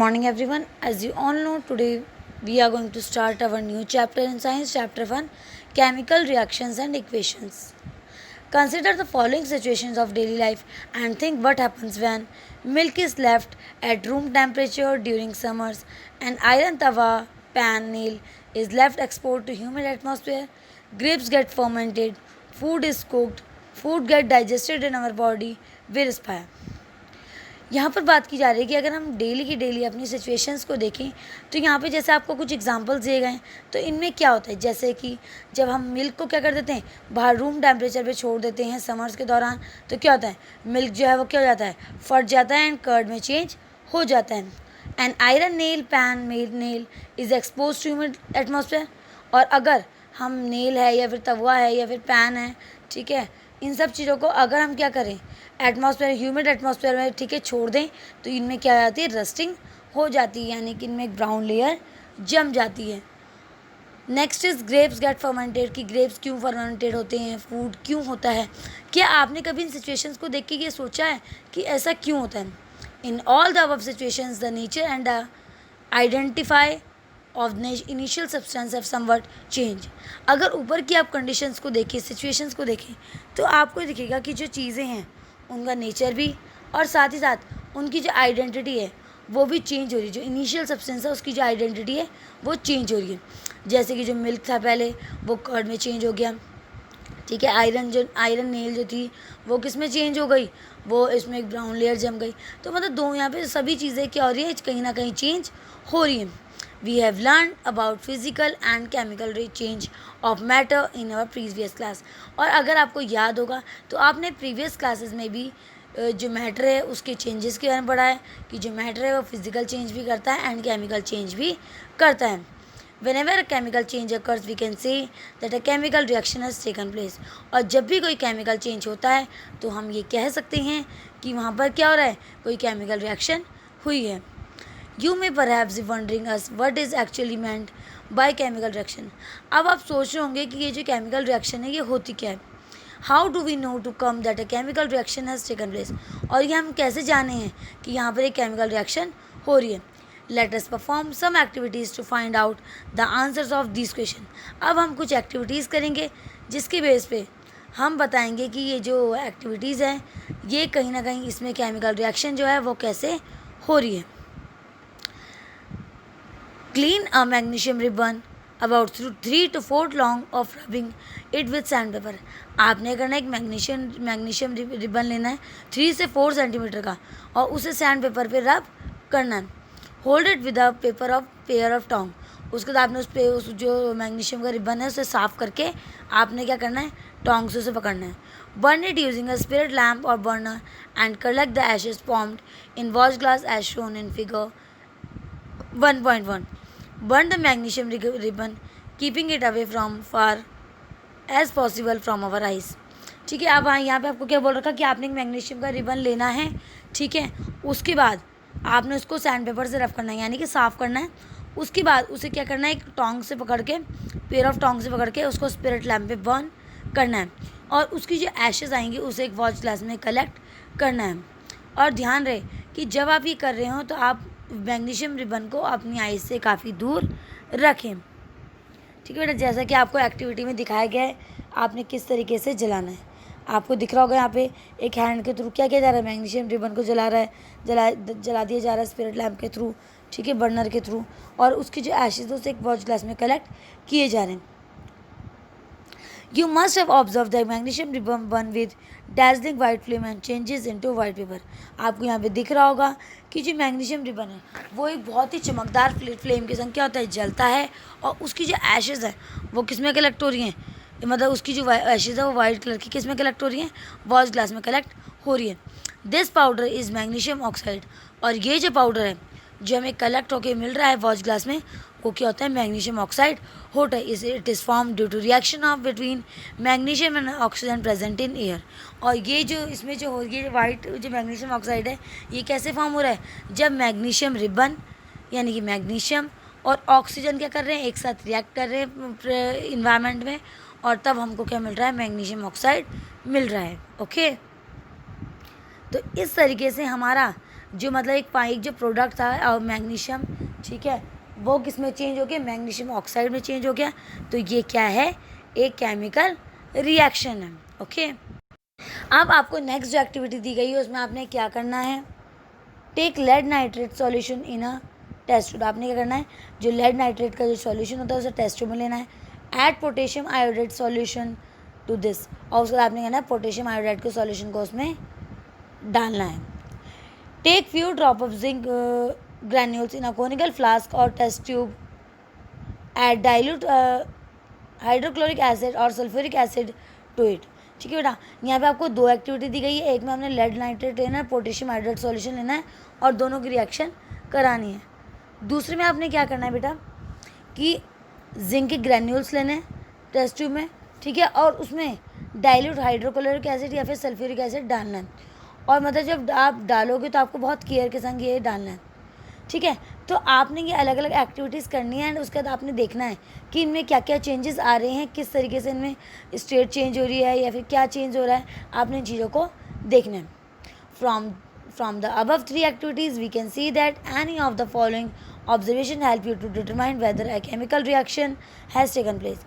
Morning everyone. As you all know, today we are going to start our new chapter in science, chapter 1, chemical reactions and equations. Consider the following situations of daily life and think what happens when milk is left at room temperature during summers, an iron tawa pan nail is left exposed to humid atmosphere, grapes get fermented, food is cooked, food get digested in our body, we respire. यहाँ पर बात की जा रही है कि अगर हम डेली की डेली अपनी सिचुएशंस को देखें तो यहाँ पे जैसे आपको कुछ एग्जांपल्स दिए गए हैं तो इनमें क्या होता है, जैसे कि जब हम मिल्क को क्या कर देते हैं, बाहर रूम टेम्परेचर पे छोड़ देते हैं समर्स के दौरान, तो क्या होता है, मिल्क जो है वो क्या हो जाता है, फट जाता है एंड कर्ड में चेंज हो जाता है. An iron nail pan made nail is expose to humid atmosphere. और अगर हम नेल है या फिर तवा है या फिर पैन है, ठीक है, इन सब चीज़ों को अगर हम क्या करें, एटमॉस्फेयर ह्यूमिड एटमॉस्फेयर में ठीक है छोड़ दें तो इनमें क्या जाती है, रस्टिंग हो जाती है, यानी कि इनमें एक ब्राउन लेयर जम जाती है. Next is grapes get fermented, कि ग्रेप्स क्यों फर्मेंटेड होते हैं, फूड क्यों होता है. क्या आपने कभी इन सिचुएशंस को देख के ये सोचा है कि ऐसा क्यों होता है. In all the above situations the nature and the identify of initial substance have somewhat change. अगर ऊपर की आप कंडीशंस को देखें, सिचुएशंस को देखें, तो आपको दिखेगा कि जो चीज़ें हैं उनका नेचर भी और साथ ही साथ उनकी जो आइडेंटिटी है वो भी चेंज हो रही है. जो इनिशियल सब्सटेंस है उसकी जो आइडेंटिटी है वो चेंज हो रही है. जैसे कि जो मिल्क था पहले वो कर्ड में चेंज हो गया, ठीक है. आयरन नेल जो थी वो किस में चेंज हो गई, वो इसमें एक ब्राउन लेयर जम गई. तो मतलब दो यहाँ पे सभी चीज़ें क्या हो रही है, कहीं ना कहीं चेंज हो रही है. We have learned about physical and chemical change of matter in our previous class. और अगर आपको याद होगा तो आपने प्रीवियस क्लासेस में भी जो मैटर है उसके चेंजेस के बारे में पढ़ा है कि जो मैटर है वो फिजिकल चेंज भी करता है एंड केमिकल चेंज भी करता है. Whenever a chemical change occurs, we can say that a chemical reaction has taken place. और जब भी कोई केमिकल चेंज होता है तो हम ये कह सकते हैं कि वहाँ पर क्या हो रहा है, कोई केमिकल रिएक्शन हुई है. You may perhaps be wondering us what is actually meant by chemical reaction. अब आप सोच रहे होंगे कि ये जो केमिकल रिएक्शन है ये होती क्या है. How do we know to come that a chemical reaction has taken place? और ये हम कैसे जाने हैं कि यहाँ पर एक केमिकल रिएक्शन हो रही है. Let us perform some activities to find out the answers of these questions. अब हम कुछ एक्टिविटीज़ करेंगे जिसके बेस पे हम बताएंगे कि ये जो एक्टिविटीज़ हैं ये कहीं ना कहीं इसमें केमिकल रिएक्शन जो है वो कैसे हो रही है. Clean a magnesium ribbon about 3 to 4 long of rubbing it with sandpaper. आपने करना है एक मैग्नीशियम रिबन लेना है 3 से 4 सेंटीमीटर का और उसे सैंड पेपर पे रब करना है. Hold it with a pair of tong. उसके बाद आपने उस जो मैग्नीशियम का रिबन है उसे साफ़ करके आपने क्या करना है, टोंग से उसे पकड़ना है. Burn it using a spirit lamp और burner and collect the ashes formed in watch glass as shown in figure 1.1. Burn the magnesium ribbon, keeping it away from far as possible from our eyes. ठीक है. अब यहाँ पे आपको क्या बोल रखा कि आपने एक मैग्नीशियम का रिबन लेना है, ठीक है. उसके बाद आपने उसको सैंड पेपर से रफ करना है, यानी कि साफ़ करना है. उसके बाद उसे क्या करना है, एक टोंग से पकड़ के, पेयर ऑफ टोंग से पकड़ के उसको स्पिरिट लैम्प पे बर्न करना है. और उसकी जो एशेज़ आएंगी उसे एक वॉच ग्लास में कलेक्ट करना है. और ध्यान रहे कि जब आप ये कर रहे हो तो आप मैग्नीशियम रिबन को अपनी आइज से काफ़ी दूर रखें, ठीक है बेटा. जैसा कि आपको एक्टिविटी में दिखाया गया है आपने किस तरीके से जलाना है. आपको दिख रहा होगा यहाँ पे एक हैंड के थ्रू क्या किया जा रहा है, मैग्नीशियम रिबन को जला दिया जा रहा है स्पिरिट लैम्प के थ्रू, ठीक है, बर्नर के थ्रू. और उसकी जो एशेज उसे एक वॉच ग्लास में कलेक्ट किए जा रहे हैं. You must have observed the magnesium ribbon burn with dazzling white flame and changes into white paper. आपको यहाँ पे दिख रहा होगा कि जो मैग्नीशियम रिबन है वो एक बहुत ही चमकदार फ्लेम के संग क्या होता है, जलता है. और उसकी जो एशेज़ है वो किस में कलेक्ट हो रही हैं, मतलब उसकी जो एशेज़ है वो वाइट कलर की किस में कलेक्ट हो रही हैं, वॉश ग्लास में कलेक्ट हो रही है. This powder is magnesium oxide. और ये जो पाउडर है जो हमें कलेक्ट होकर मिल रहा है वॉच ग्लास में वो क्या होता है, मैग्नीशियम ऑक्साइड होता है. It is form due to reaction of between magnesium and oxygen present in air. और ये जो इसमें जो हो ये वाइट जो मैग्नीशियम ऑक्साइड है ये कैसे फॉर्म हो रहा है, जब मैग्नीशियम रिबन यानी कि मैग्नीशियम और ऑक्सीजन क्या कर रहे हैं, एक साथ रिएक्ट कर रहे हैं इन्वायरमेंट में, और तब हमको क्या मिल रहा है, मैग्नीशियम ऑक्साइड मिल रहा है. ओके. तो इस तरीके से हमारा जो मतलब एक जो प्रोडक्ट था मैग्नीशियम, ठीक है, वो किस में चेंज हो गया, मैग्नीशियम ऑक्साइड में चेंज हो गया। तो ये क्या है, एक केमिकल रिएक्शन है। ओके, अब आपको नेक्स्ट जो एक्टिविटी दी गई है उसमें आपने क्या करना है, take lead nitrate solution in a test tube. आपने क्या करना है, जो लेड नाइट्रेट का जो सॉल्यूशन होता है उसे टेस्ट ट्यूब में लेना है। Add potassium iodide solution to this, और उसके बाद आपने कहना है पोटेशियम आयोडाइड के सॉल्यूशन को उसमें डालना है। Take few drop of zinc granules in a conical flask और test tube, add dilute hydrochloric acid और सल्फ्यूरिक एसिड टू इट। ठीक है बेटा, यहाँ पे आपको दो एक्टिविटी दी गई है, एक में हमने लेड नाइट्रेट लेना है, पोटेशियम हाइड्रेट सॉल्यूशन लेना है और दोनों की रिएक्शन करानी है। दूसरे में आपने क्या करना है बेटा कि जिंक के ग्रैन्यूल्स लेने हैं टेस्ट ट्यूब में, ठीक है, और उसमें डाइल्यूट हाइड्रोक्लोरिक एसिड या फिर सल्फ्यूरिक एसिड डालना है। और मतलब जब आप डालोगे तो आपको बहुत केयर के संग ये डालना है, ठीक है। तो आपने ये अलग अलग एक्टिविटीज़ करनी है एंड उसके बाद आपने देखना है कि इनमें क्या क्या चेंजेस आ रहे हैं, किस तरीके से इनमें स्टेट चेंज हो रही है या फिर क्या चेंज हो रहा है, आपने इन चीज़ों को देखना है। From the above 3 activities we can see that any of the following observation help you to determine whether a chemical reaction has taken place.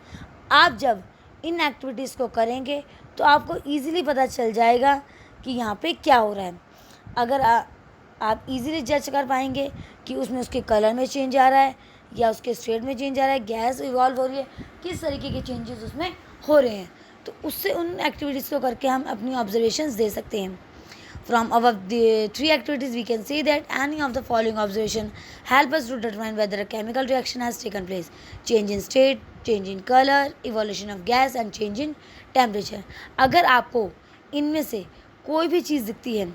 आप जब इन एक्टिविटीज़ को करेंगे तो आपको ईजिली पता चल जाएगा कि यहाँ पे क्या हो रहा है। अगर आप इजीली जज कर पाएंगे कि उसमें उसके कलर में चेंज आ रहा है या उसके स्टेट में चेंज आ रहा है, गैस इवॉल्व हो रही है, किस तरीके के चेंजेस उसमें हो रहे हैं, तो उससे उन एक्टिविटीज़ को करके हम अपनी ऑब्जर्वेशंस दे सकते हैं। From above the 3 activities we can see that any of the following observation help us to determine whether a chemical reaction has taken place, change in state, change in colour, evolution of gas and change in temperature. अगर आपको इनमें से कोई भी चीज़ दिखती है,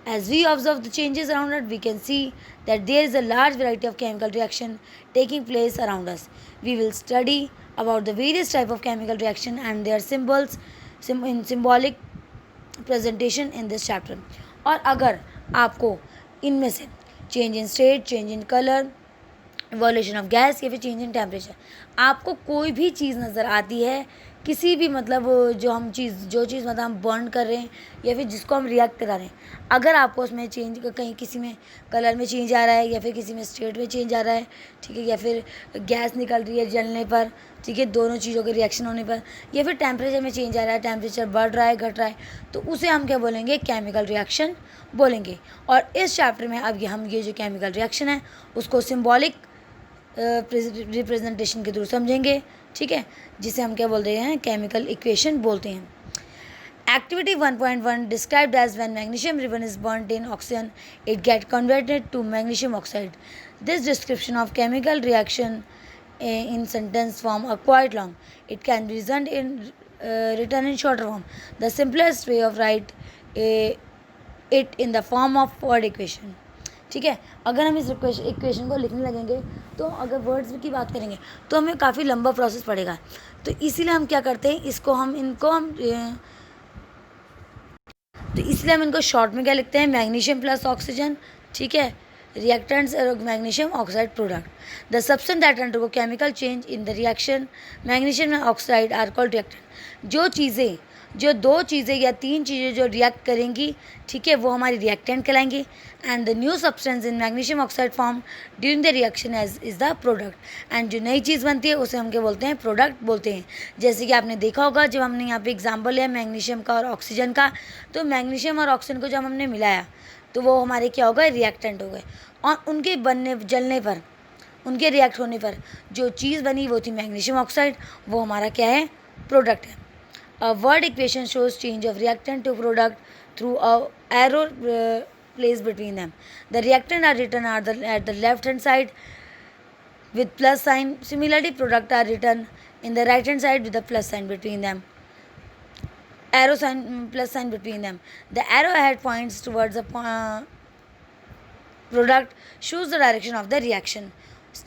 as we observe the changes around us, we can see that there is a large variety of chemical reaction taking place around us. We will study about the various type of chemical reaction and their symbols in symbolic presentation in this chapter. और अगर आपको इनमें से change in state, change in color, evolution of gas या फिर change in temperature, आपको कोई भी चीज़ नज़र आती है, किसी भी मतलब जो चीज़ मतलब हम बर्न कर रहे हैं या फिर जिसको हम रिएक्ट करा रहे हैं, अगर आपको उसमें चेंज कहीं किसी में कलर में चेंज आ रहा है या फिर किसी में स्टेट में चेंज आ रहा है, ठीक है, या फिर गैस निकल रही है जलने पर, ठीक है, दोनों चीज़ों के रिएक्शन होने पर, या फिर टेम्परेचर में चेंज आ रहा है, टेम्परेचर बढ़ रहा है घट रहा है, तो उसे हम क्या बोलेंगे, केमिकल रिएक्शन बोलेंगे। और इस चैप्टर में अब हम ये जो केमिकल रिएक्शन है उसको सिम्बॉलिक रिप्रेजेंटेशन के थ्रू समझेंगे, ठीक है, जिसे हम क्या बोलते हैं, केमिकल इक्वेशन बोलते हैं। Activity 1.1 described as when magnesium ribbon is burned in oxygen it get converted to magnesium oxide. This description of chemical reaction in sentence form are quite long. It can be written in shorter form. The simplest way of write it in the form of word equation. ठीक है, अगर हम इस equation को लिखने लगेंगे तो अगर वर्ड्स की बात करेंगे तो हमें काफ़ी लंबा प्रोसेस पड़ेगा, तो इसीलिए हम क्या करते हैं, इसलिए हम इनको शॉर्ट में क्या लिखते हैं, मैग्नीशियम प्लस ऑक्सीजन, ठीक है, reactants magnesium oxide product. The substance that undergo chemical change in the reaction magnesium and oxide are called reactant. जो दो चीज़ें या तीन चीज़ें जो रिएक्ट करेंगी, ठीक है, वो हमारी रिएक्टेंट कहलाएंगी। And the new substance in magnesium oxide form during the reaction is the product. And जो नई चीज़ बनती है उसे हम क्या बोलते हैं, प्रोडक्ट बोलते हैं। जैसे कि आपने देखा होगा जब हमने यहाँ पे एग्जाम्पल लिया मैग्नीशियम का और ऑक्सीजन का, तो मैग्नीशियम और ऑक्सीजन को जब हमने मिलाया तो वो हमारे क्या हो गए, रिएक्टेंट हो गए, और उनके जलने पर, उनके रिएक्ट होने पर जो चीज़ बनी वो थी मैग्नीशियम ऑक्साइड, वो हमारा क्या है, प्रोडक्ट है। A word equation shows change of reactant to product through a arrow place between them. The reactant are written at the left hand side with plus sign. Similarly, product are written in the right hand side with a plus sign between them. Arrow sign, plus sign between them. The arrowhead points towards the product, shows the direction of the reaction.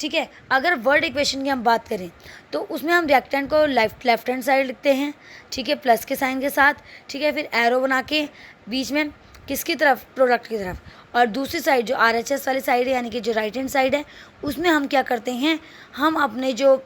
ठीक है, अगर word equation की हम बात करें तो उसमें हम रिएक्टेंट को लेफ्ट हैंड साइड लिखते हैं, ठीक है, प्लस के साइन के साथ, ठीक है, फिर एरो बना के बीच में किसकी तरफ, प्रोडक्ट की तरफ, और दूसरी साइड जो RHS वाली साइड है यानी कि जो राइट हैंड साइड है उसमें हम क्या करते हैं, हम अपने जो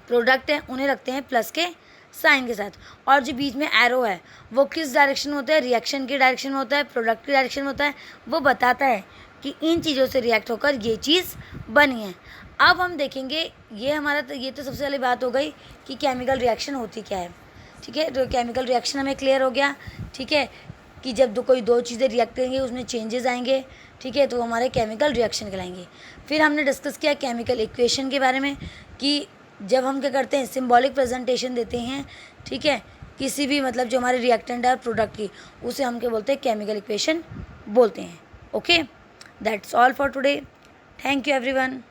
प्रोडक्ट हैं उन्हें रखते हैं प्लस के साइन के साथ, और जो बीच में एरो है वो किस डायरेक्शन में होता है, रिएक्शन के डायरेक्शन में होता है, प्रोडक्ट के डायरेक्शन में होता है, वो बताता है कि इन चीज़ों से रिएक्ट होकर ये चीज़ बनी है। अब हम देखेंगे ये तो सबसे पहले बात हो गई कि केमिकल रिएक्शन होती क्या है, ठीक है। तो केमिकल रिएक्शन हमें क्लियर हो गया, ठीक है, कि जब कोई दो चीज़ें रिएक्ट करेंगे उसमें चेंजेस आएंगे, ठीक है, तो हमारे केमिकल रिएक्शन कहलाएंगे। फिर हमने डिस्कस किया केमिकल इक्वेशन के बारे में कि जब हम क्या करते हैं, सिंबॉलिक प्रेजेंटेशन देते हैं, ठीक है, किसी भी मतलब जो हमारे रिएक्टेंट है प्रोडक्ट की, उसे हम क्या बोलते हैं, केमिकल इक्वेशन बोलते हैं। Okay, that's all for today. Thank you everyone.